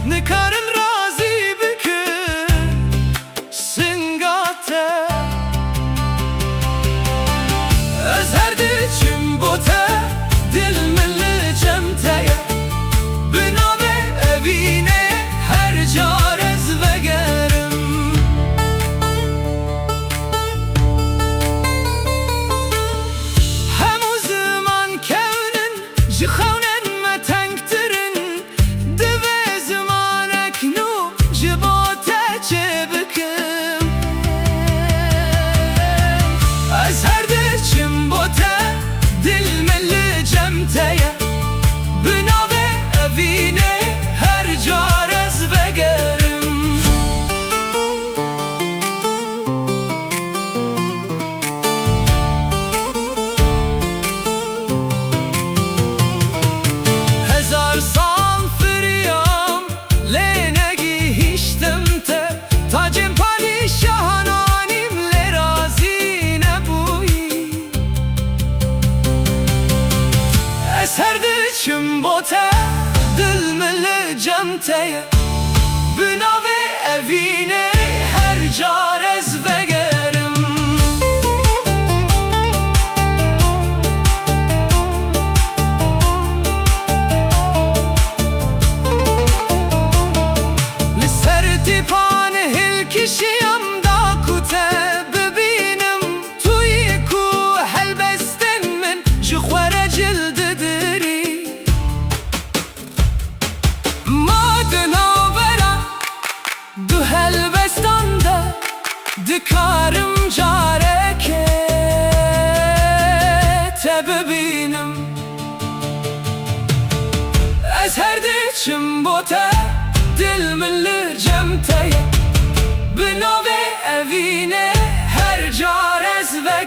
Nikarın razı bükü Singate Özherdi çim bote Dil milli cemteye Bina ve evine Her carez ve gerim Hem o zaman kevnin Jixavnen me tenktirin Dive zaman eknu Jibote çebikim Ez her çim bote Dil milli cemteye Bina ve evine Her carez ve gerim Hezar sal firiyam Lenegi hiştim te Tacim padişahan animle razine buyi Eserdi çim bote Dil milli cemteye Bina ve evine Her carez ve gerim Sertipane hil kişiyim da kute bibinem Tuyi ku helbestin min Jixwere cildidiri Madına vera Du helbestanda Dikarım careke Te bibinem Ez her çim bote Dil milli cemteye Bina ve evine Her carez ve